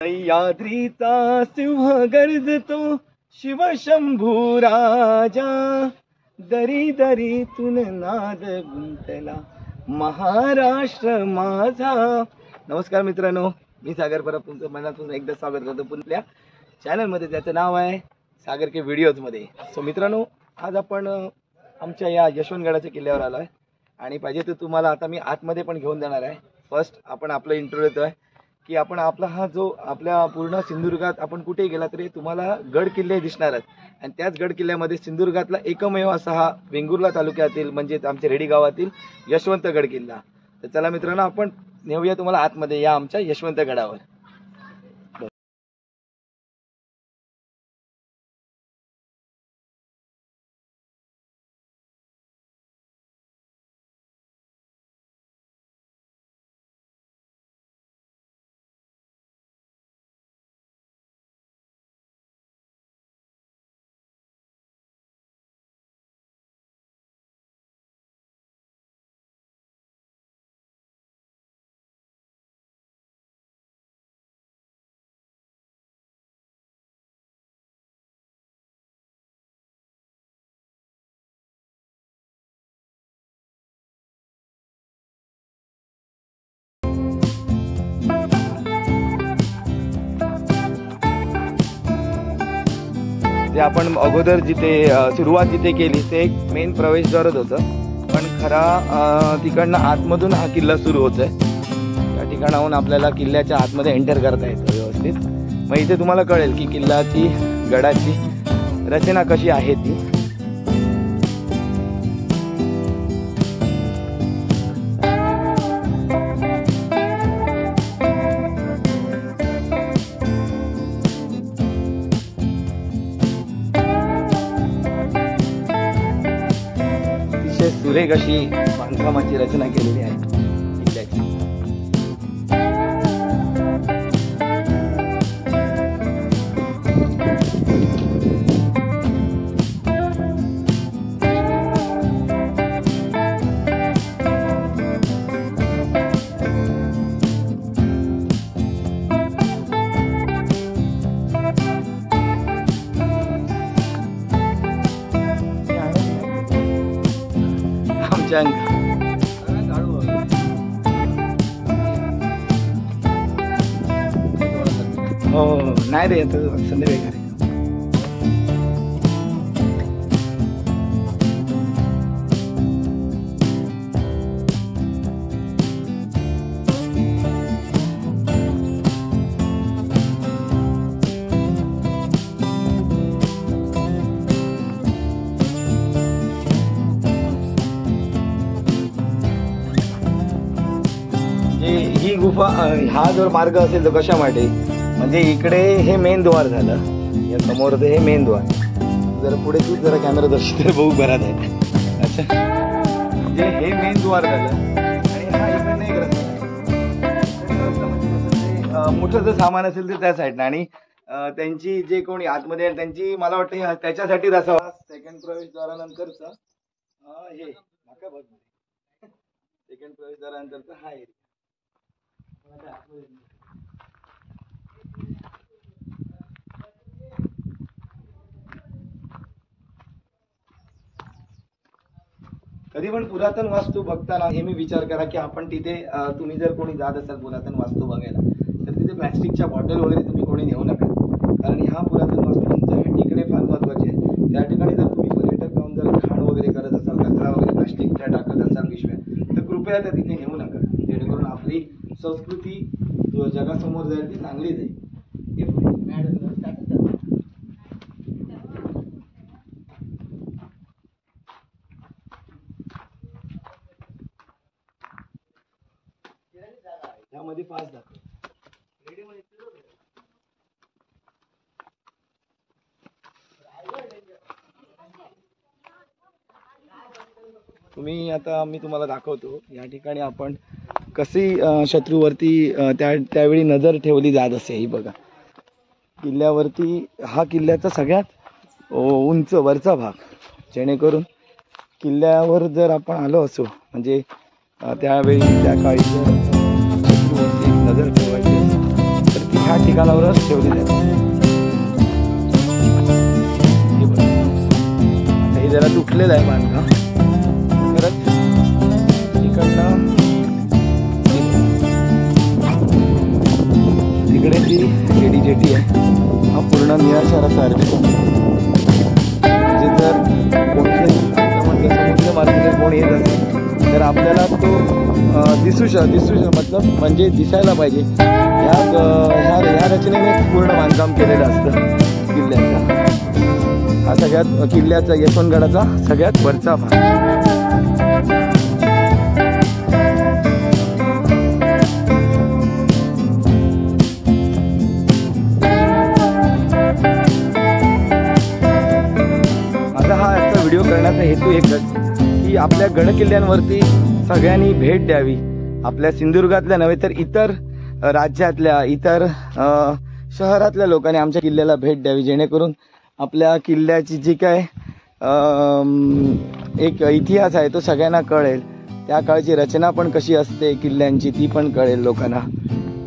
सह्याद्रीचा सिंह गर्जतो शिवशंभू राजा, दरी दरीतून नाद गुंतला महाराष्ट्र माझा. नमस्कार मित्रांनो, मी सागर परब तुमचं मनातून एकदा स्वागत करतो पुन्हा चॅनलमध्ये, ज्याचं नाव आहे सागर के व्हिडिओजमध्ये. सो मित्रांनो, आज आपण आमच्या या यशवंतगडाच्या किल्ल्यावर आलो आहे आणि पाहिजे तर तुम्हाला आता मी आतमध्ये पण घेऊन जाणार आहे. फर्स्ट आपण आपलं इंट्रो देतो आहे की आपण आपला हा जो आपल्या पूर्ण सिंधुदुर्गात आपण कुठे गेला तरी तुम्हाला गड किल्ले दिसणारच, आणि त्याच गड किल्ल्यामध्ये सिंधुदुर्गातला एकमेव असा हा वेंगुर्ला तालुक्यातील म्हणजेच आमच्या रेडी गावातील यशवंतगड किल्ला. तर चला मित्रांनो, आपण नेऊया तुम्हाला आतमध्ये या आमच्या यशवंतगडावर. जे आपण अगोदर जिथे सुरुवात जिथे केली ते एक मेन प्रवेशद्वारच होतं, पण खरा तिकडनं आतमधून हा किल्ला सुरू होत आहे. या ठिकाणाहून आपल्याला किल्ल्याच्या आतमध्ये एंटर करता येतं व्यवस्थित. मग इथे तुम्हाला कळेल की किल्ल्याची गडाची रचना कशी आहे ती. सुरेख अशी बांधकामाची रचना केलेली आहे किल्ल्याची. हो नाही रे, संध्याकाळी घरी. ही गुफा, हा जो मार्ग असेल तो कशासाठी, म्हणजे इकडे हे मेन द्वार झालं, या समोर हे मेन द्वार. जरा पुढे तू जरा कॅमेरा दर्शित बघू बराच आहे. अच्छा, म्हणजे हे मेन द्वार झालं आणि हा इकडे एक रस्ता. मोठं जर सामान असेल तर त्या साईडनं, आणि त्यांची जे कोणी आतमध्ये त्यांची मला वाटतं त्याच्यासाठीच असावा. सेकंड प्रवेशद्वारानंतरचा हे सेकंड प्रवेशद्वारानंतरचा हा एरिया. कधी पण पुरातन वास्तू बघताना हे मी विचार करा की आपण तिथे तुम्ही जर कोणी जात असाल पुरातन वास्तू बघायला, तर तिथे प्लॅस्टिकच्या बॉटल वगैरे तुम्ही कोणी नेऊ नका, कारण ह्या पुरातन वास्तू तुमच्यासाठी इकडे फार महत्त्वाचे आहे. त्या ठिकाणी जर तुम्ही पर्यटक जाऊन जर घाण वगैरे करत असाल, कचरा वगैरे प्लॅस्टिकच्या टाकत असाल पिशव्या, तर कृपया त्या तिथे नेऊ नका, जेणेकरून आपली संस्कृती जगासमोर जाईल ती चांगली जाईल. त्यामध्ये 5 दाखव. तुम्ही आता मी तुम्हाला दाखवतो या ठिकाणी आपण कशी शत्रूवरती त्यावेळी नजर ठेवली जात असे. ही बघा, किल्ल्यावरती हा किल्ल्याचा सगळ्यात उंच वरचा भाग, जेणेकरून किल्ल्यावर जर आपण आलो असो म्हणजे त्यावेळी त्या काळी जर शत्रूवरती नजर ठेवायची तर ती ह्या ठिकाणावरच ठेवलेले आहेत. हे जरा तुटलेलं आहे बांधकाम खरंच. इकडनं तिकडे ती जेडी जेटी आहे. हा पूर्ण निळाशाराचा अर्थ म्हणजे जर कोणत्याही म्हटलं समुद्र मार्गाने कोण येत असेल तर आपल्याला तो दिसू मतलब म्हणजे दिसायला पाहिजे. ह्या रचनेने पूर्ण बांधकाम केलेलं असतं किल्ल्याचं. हा सगळ्यात किल्ल्याचा यशवंतगडाचा सगळ्यात वरचा भाग. माझा हा आजचा व्हिडिओ करण्याचा हेतू एकच की आपल्या गडकिल्ल्यांवरती सगळ्यांनी भेट द्यावी. आपल्या सिंधुदुर्गातल्या नव्हे तर इतर राज्यातल्या इतर शहरातल्या लोकांनी आमच्या किल्ल्याला भेट द्यावी, जेणेकरून आपल्या किल्ल्याची जी काय एक इतिहास आहे तो सगळ्यांना कळेल. त्या काळची रचना पण कशी असते किल्ल्यांची ती पण कळेल लोकांना.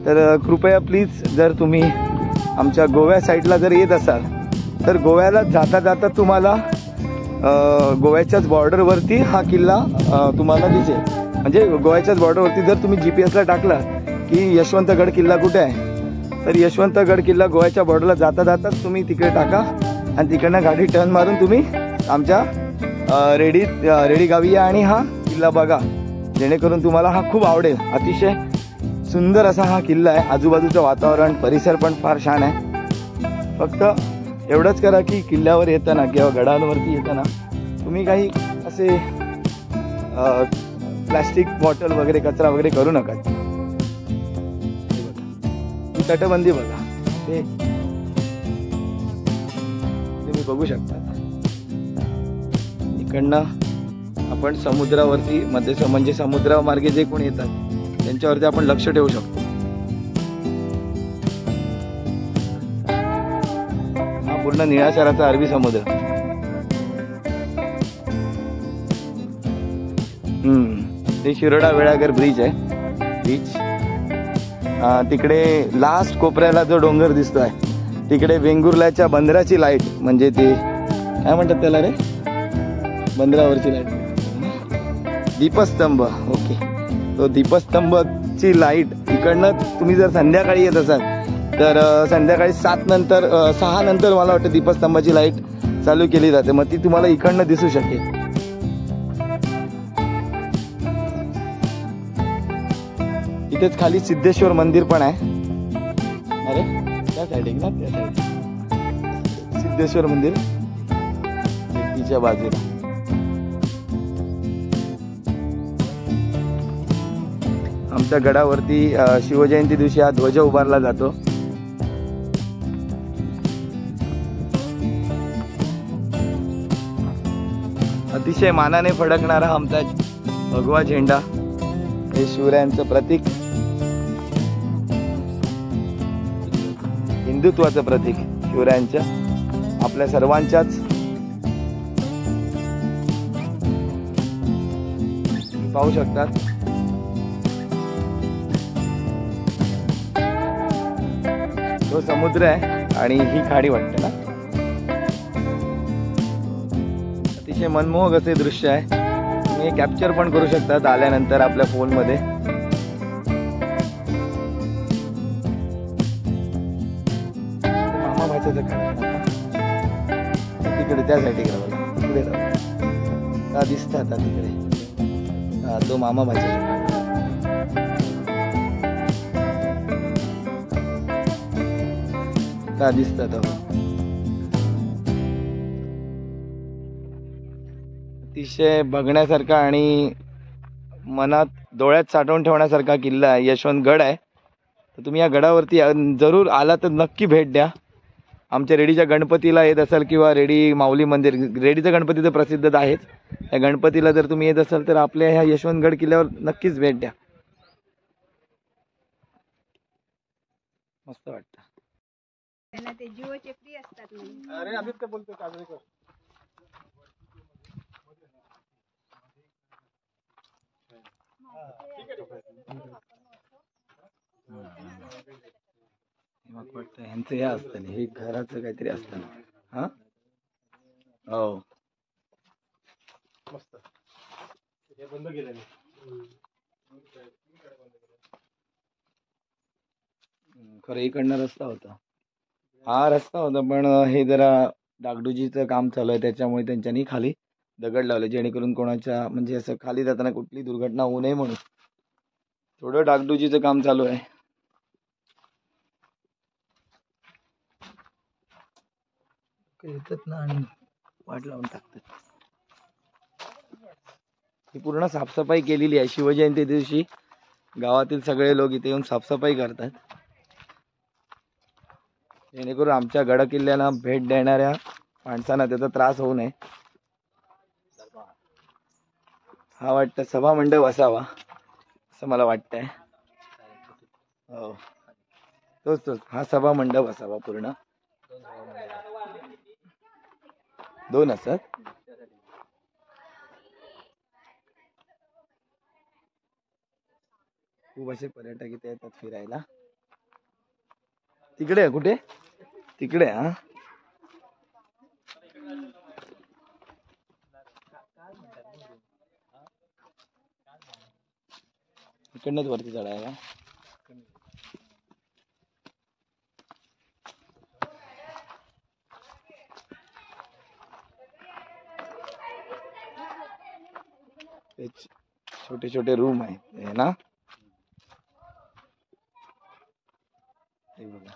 तर कृपया प्लीज जर तुम्ही आमच्या गोव्या साईडला जर येत असाल तर गोव्याला जाता जाता तुम्हाला गोव्याच्याच बॉर्डरवरती हा किल्ला तुम्हाला दिसेल. म्हणजे गोव्याच्याच बॉर्डरवरती जर तुम्ही GPS ला टाकला की यशवंतगड किल्ला कुठे आहे तर यशवंतगड किल्ला गोव्याच्या बॉर्डरला जाता जाताच तुम्ही तिकडे टाका आणि तिकडनं गाडी टर्न मारून तुम्ही आमच्या रेडी गावी या आणि हा किल्ला बघा. जेणेकरून तुम्हाला हा खूप आवडेल. अतिशय सुंदर असा हा किल्ला आहे. आजूबाजूचं वातावरण परिसर पण फार छान आहे. फक्त एवढंच करा की किल्ल्यावर येताना किंवा गडावरती येताना तुम्ही काही असे प्लास्टिक बॉटल वगैरे कचरा वगैरे करू नका. तटबंदी बघा ते तुम्ही बघू शकता. इकडनं आपण समुद्रावरती म्हणजे समुद्रामार्गे जे कोण येतात त्यांच्यावरती आपण लक्ष ठेवू शकतो. हा पूर्ण निळाशाराचा अरबी समुद्र. ते शिरोडा वेळागर ब्रिज आहे. बीच तिकडे लास्ट कोपऱ्याला जो डोंगर दिसतोय तिकडे वेंगुर्ल्याच्या बंदराची लाईट म्हणजे ते काय म्हणतात त्याला रे, बंदरावरची लाईट, दीपस्तंभ. ओके, तो दीपस्तंभची लाईट इकडनं तुम्ही जर संध्याकाळी येत असाल तर संध्याकाळी 6 नंतर मला वाटतं दीपस्तंभाची लाईट चालू केली जाते. मग ती तुम्हाला इकडनं दिसू शकेल. इथेच खाली सिद्धेश्वर मंदिर पण आहे. अरे त्या साईड ना, त्या साईड सिद्धेश्वर मंदिर तिच्या बाजूला. आमच्या गडावरती शिवजयंती दिवशी हा ध्वज उभारला जातो. अतिशय मानाने फडकणारा आमचा भगवा झेंडा, हे शिवरायांचं प्रतीक, हिंदुत्वाचं प्रतीक शिवरायांच्या, आपल्या सर्वांच्याच. पाहू शकतात तो समुद्र आहे आणि ही खाडी वाटते ना. अतिशय मनमोहक असे दृश्य आहे. तुम्ही कॅप्चर पण करू शकतात आल्यानंतर आपल्या फोन मध्ये. मामा भाच्याचं तिकडे त्या साईड तिकडे का दिसतात तिकडे. तो मामा भाच्याचा का दिसतात. अतिशय बघण्यासारखा आणि मनात डोळ्यात साठवून ठेवण्यासारखा किल्ला आहे, यशवंतगड आहे. तर तुम्ही या गडावरती जरूर आला तर नक्की भेट द्या. आमच्या रेडीच्या गणपतीला येत असाल किंवा रेडी माऊली मंदिर, रेडीचं गणपती तर प्रसिद्धच आहेच, या गणपतीला जर तुम्ही येत असाल तर आपल्या ह्या यशवंतगड किल्ल्यावर नक्कीच भेट द्या. मस्त वाटतं. अरे आम्हीच काय बोलतो काजळीकर. मग वाटतं ह्यांचं हे असतं हे घराचं काहीतरी असतं ना. हा हो मस्त हे बंद केलं खरं इकडनं रस्ता होता. हा रस्ता होता पण हे जरा डागडुजीचं काम चालू आहे त्याच्यामुळे त्यांच्यानी खाली दगड लावले जेणेकरून कोणाच्या म्हणजे असं खाली जाताना कुठली दुर्घटना होऊ नये म्हणून थोडं डागडुजीचं काम चालू आहे. येतात ना आणि वाट लावून टाकतात. ही पूर्ण साफसफाई केलेली आहे. शिवजयंती दिवशी गावातील सगळे लोक इथे येऊन साफसफाई करतात जेणेकरून आमच्या गड किल्ल्याला भेट देणाऱ्या माणसांना त्याचा त्रास होऊ नये. हा वाटतं सभा मंडप असावा असं मला वाटतंय. हो तोच हा सभा मंडप असावा पूर्ण. 2 असतात. खूप असे पर्यटक इथे येतात फिरायला. तिकडे कुठे तिकडे हा इकडनंच वरती चढायला. छोटे छोटे रूम आहे ना. हे बघा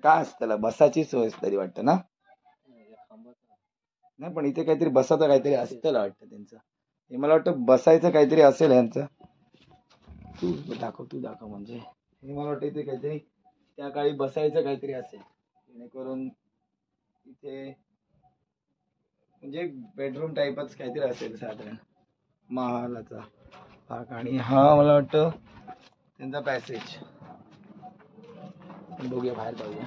काय असतं त्याला बसाची सोय तरी वाटतं ना. नाही पण इथे काहीतरी बसाचं काहीतरी असतं वाटतं त्यांचं. हे मला वाटतं बसायचं काहीतरी असेल यांचं. तू दाखव म्हणजे हे मला वाटतं इथे काहीतरी त्या काळी बसायचं काहीतरी असेल जेणेकरून इथे म्हणजे बेडरूम टाईपच काहीतरी असेल साधारण महालाचा भाग. आणि हा मला वाटतं त्यांचा पॅसेज. बघूया बाहेर जाऊया.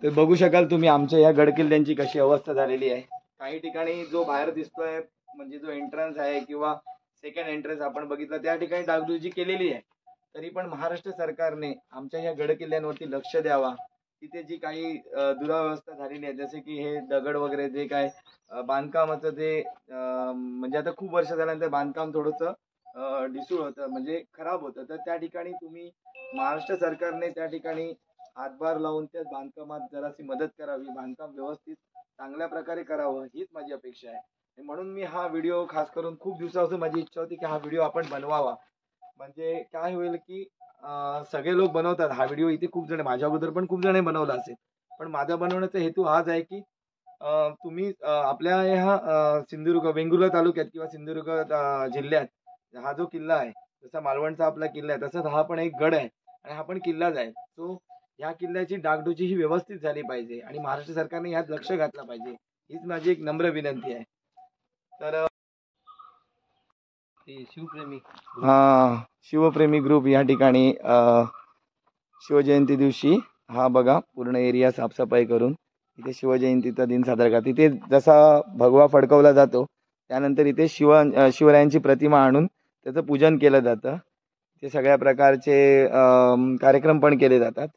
तर बघू शकाल तुम्ही आमच्या या गडकिल्ल्यांची कशी अवस्था झालेली आहे. काही ठिकाणी जो बाहेर दिसतोय म्हणजे जो एंट्रन्स आहे किंवा सेकंड एंट्रन्स आपण बघितलं त्या ठिकाणी डागडुजी केलेली आहे. तरी पण महाराष्ट्र सरकारने आमच्या या गडकिल्ल्यांवरती लक्ष द्यावा. तिथे जी काही दुरावस्था झालेली आहे जसे की हे दगड वगैरे जे काय बांधकामाचं जे म्हणजे आता खूप वर्ष झाल्यानंतर बांधकाम थोडंसं ढिसूळ होतं म्हणजे खराब होतं. तर त्या ठिकाणी तुम्ही महाराष्ट्र सरकारने त्या ठिकाणी हातभार लावून त्या बांधकामात जराशी मदत करावी. बांधकाम व्यवस्थित चांगल्या प्रकारे करावं हीच माझी अपेक्षा आहे. म्हणून मी हा व्हिडिओ खास करून खूप दिवसापासून माझी इच्छा होती की हा व्हिडिओ आपण बनवावा. म्हणजे काय होईल की सगळे लोक बनवतात हा व्हिडिओ. इथे खूप जण माझ्या अगोदर पण खूप जण बनवला असेल पण माझा बनवण्याचा हेतू हाच आहे की तुम्ही आपल्या ह्या सिंधुदुर्ग वेंगुर्ला तालुक्यात किंवा सिंधुदुर्ग जिल्ह्यात हा जो किल्ला आहे जसा मालवणचा आपला किल्ला आहे तसंच हा पण एक गड आहे आणि हा पण किल्लाच आहे. सो या किल्ल्याची डागडुजी ही व्यवस्थित झाली पाहिजे आणि महाराष्ट्र सरकारने यात लक्ष घातलं पाहिजे हीच माझी एक नम्र विनंती आहे. तर शिवप्रेमी ग्रुप या ठिकाणी शिवजयंती दिवशी हा बघा पूर्ण एरिया साफसफाई करून इथे शिवजयंतीचा दिन साजरा करतात. इथे जसा भगवा फडकवला जातो त्यानंतर इथे शिवरायांची प्रतिमा आणून त्याचं पूजन केलं जातं. ते सगळ्या प्रकारचे कार्यक्रम पण केले जातात.